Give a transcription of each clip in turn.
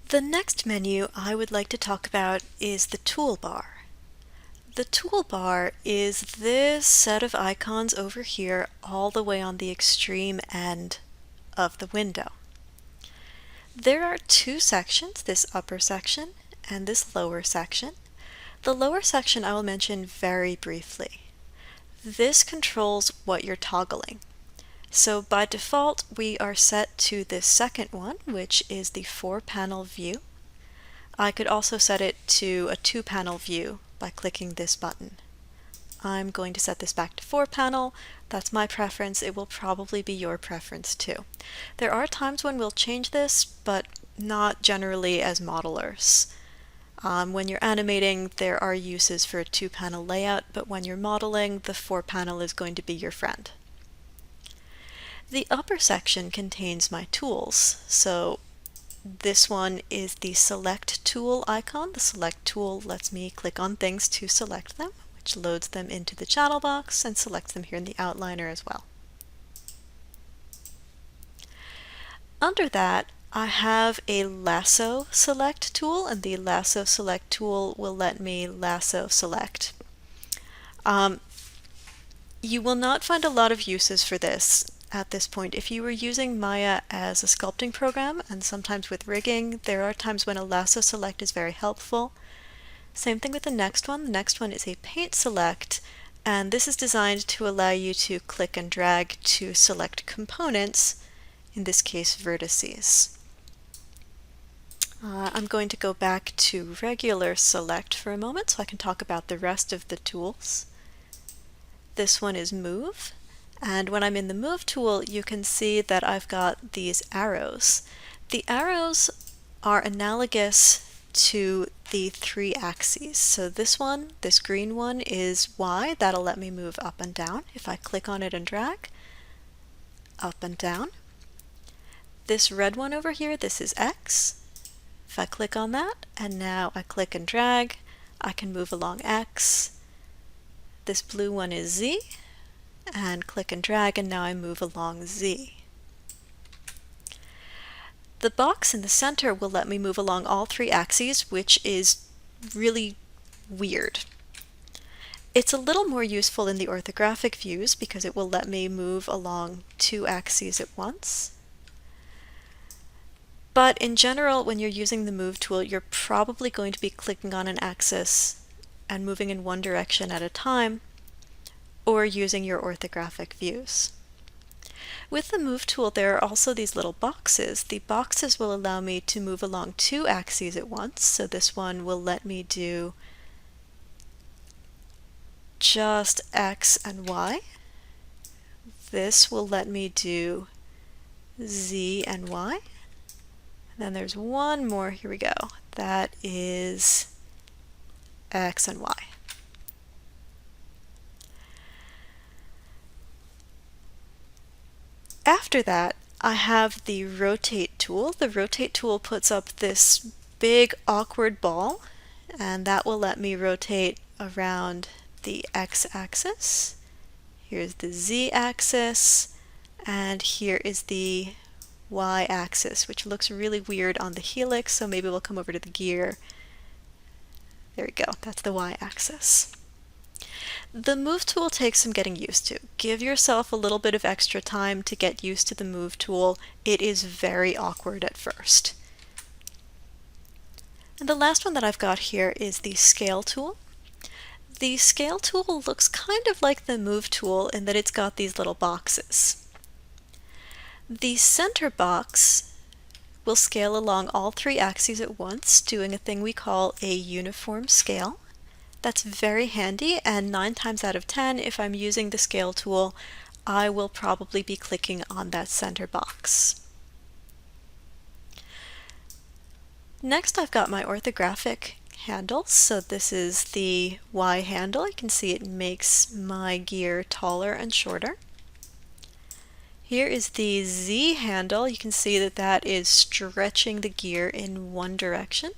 The next menu I would like to talk about is the toolbar. The toolbar is this set of icons over here all the way on the extreme end of the window. There are two sections, this upper section and this lower section. The lower section I will mention very briefly. This controls what you're toggling. So by default, we are set to this second one, which is the 4-panel view. I could also set it to a 2-panel view by clicking this button. I'm going to set this back to 4-panel. That's my preference. It will probably be your preference too. There are times when we'll change this, but not generally as modelers. When you're animating, there are uses for a 2-panel layout, but when you're modeling, the 4-panel is going to be your friend. The upper section contains my tools. So this one is the Select Tool icon. The Select tool lets me click on things to select them, which loads them into the channel box and selects them here in the outliner as well. Under that, I have a Lasso Select tool, and the Lasso Select tool will let me lasso select. You will not find a lot of uses for this at this point. If you were using Maya as a sculpting program, and sometimes with rigging, there are times when a lasso select is very helpful. Same thing with the next one. The next one is a paint select, and this is designed to allow you to click and drag to select components, in this case vertices. I'm going to go back to regular select for a moment so I can talk about the rest of the tools. This one is move. And when I'm in the Move tool, you can see that I've got these arrows. The arrows are analogous to the 3 axes. So this one, this green one, is Y. That'll let me move up and down. If I click on it and drag, up and down. This red one over here, this is X. If I click on that, and now I click and drag, I can move along X. This blue one is Z. And click and drag, and now I move along Z. The box in the center will let me move along all 3 axes, which is really weird. It's a little more useful in the orthographic views because it will let me move along 2 axes at once. But in general, when you're using the Move tool, you're probably going to be clicking on an axis and moving in one direction at a time, or using your orthographic views. With the Move tool, there are also these little boxes. The boxes will allow me to move along 2 axes at once. So this one will let me do just X and Y. This will let me do Z and Y. And then there's one more, here we go. That is X and Y. After that, I have the Rotate tool. The Rotate tool puts up this big awkward ball, and that will let me rotate around the X-axis. Here's the Z-axis, and here is the Y-axis, which looks really weird on the helix, so maybe we'll come over to the gear. There we go, that's the Y-axis. The Move tool takes some getting used to. Give yourself a little bit of extra time to get used to the Move tool. It is very awkward at first. And the last one that I've got here is the Scale tool. The Scale tool looks kind of like the Move tool in that it's got these little boxes. The center box will scale along all 3 axes at once, doing a thing we call a uniform scale. That's very handy, and 9 times out of 10, if I'm using the Scale tool, I will probably be clicking on that center box. Next, I've got my orthographic handles. So this is the Y handle. You can see it makes my gear taller and shorter. Here is the Z handle. You can see that that is stretching the gear in one direction.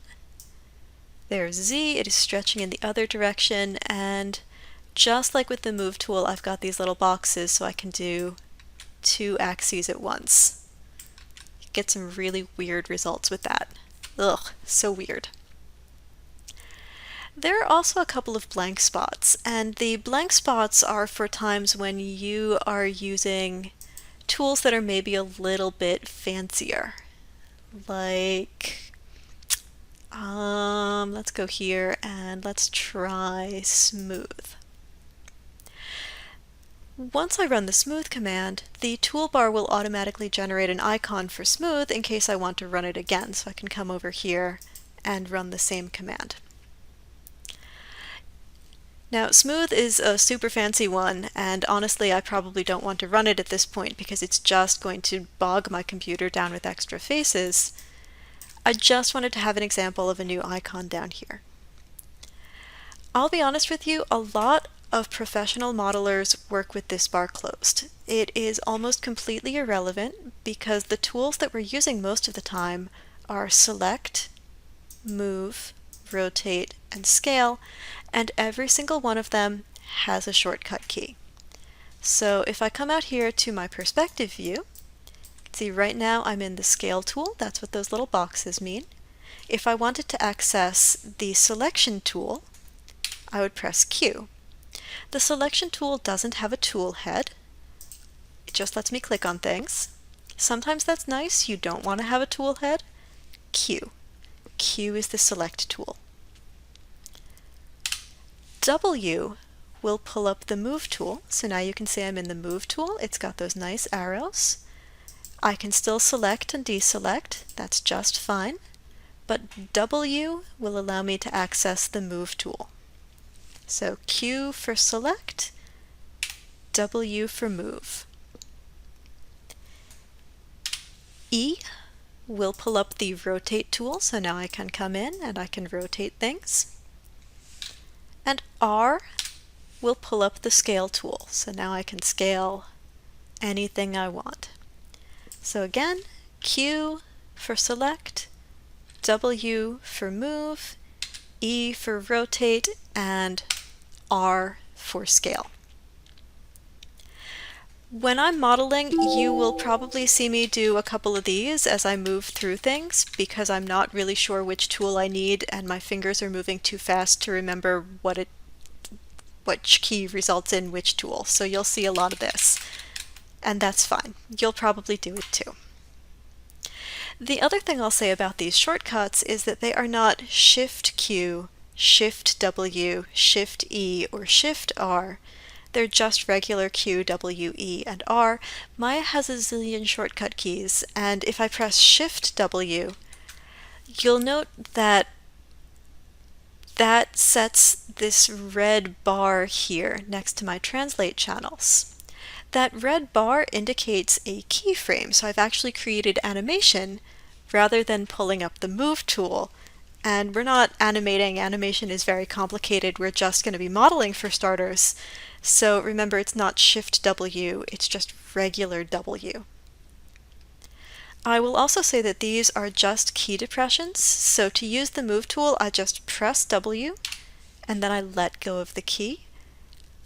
There's Z, it is stretching in the other direction, and just like with the Move tool, I've got these little boxes so I can do 2 axes at once. Get some really weird results with that. Ugh, so weird. There are also a couple of blank spots, and the blank spots are for times when you are using tools that are maybe a little bit fancier. Like, let's go here and let's try smooth. Once I run the smooth command, the toolbar will automatically generate an icon for smooth in case I want to run it again, so I can come over here and run the same command. Now, smooth is a super fancy one, and honestly I probably don't want to run it at this point because it's just going to bog my computer down with extra faces. I just wanted to have an example of a new icon down here. I'll be honest with you, a lot of professional modelers work with this bar closed. It is almost completely irrelevant because the tools that we're using most of the time are select, move, rotate, and scale, and every single one of them has a shortcut key. So if I come out here to my perspective view, you can see right now I'm in the scale tool. That's what those little boxes mean. If I wanted to access the selection tool, I would press Q. The selection tool doesn't have a tool head. It just lets me click on things. Sometimes that's nice. You don't want to have a tool head. Q. Q is the select tool. W will pull up the move tool. So now you can see I'm in the move tool. It's got those nice arrows. I can still select and deselect. That's just fine. But W will allow me to access the move tool. So Q for select, W for move. E will pull up the rotate tool, so now I can come in and I can rotate things. And R will pull up the scale tool, so now I can scale anything I want. So again, Q for select, W for move, E for rotate, and R for scale. When I'm modeling, you will probably see me do a couple of these as I move through things because I'm not really sure which tool I need and my fingers are moving too fast to remember which key results in which tool. So you'll see a lot of this, and that's fine. You'll probably do it too. The other thing I'll say about these shortcuts is that they are not Shift Q, Shift W, Shift E, or Shift R. They're just regular Q, W, E, and R. Maya has a zillion shortcut keys, and if I press Shift W, you'll note that that sets this red bar here next to my translate channels. That red bar indicates a keyframe, so I've actually created animation rather than pulling up the move tool. And we're not animating. Animation is very complicated. We're just going to be modeling for starters. So remember, it's not Shift W, it's just regular W. I will also say that these are just key depressions. So to use the move tool, I just press W and then I let go of the key.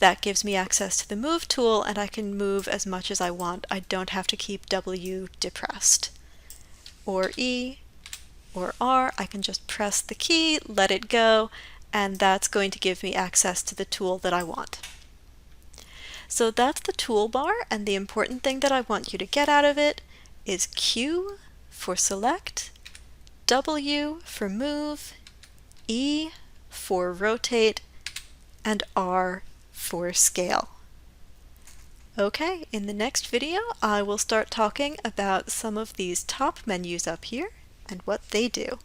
That gives me access to the move tool and I can move as much as I want. I don't have to keep W depressed. Or E, or R, I can just press the key, let it go, and that's going to give me access to the tool that I want. So that's the toolbar, and the important thing that I want you to get out of it is Q for select, W for move, E for rotate, and R for scale. Okay, in the next video I will start talking about some of these top menus up here and what they do.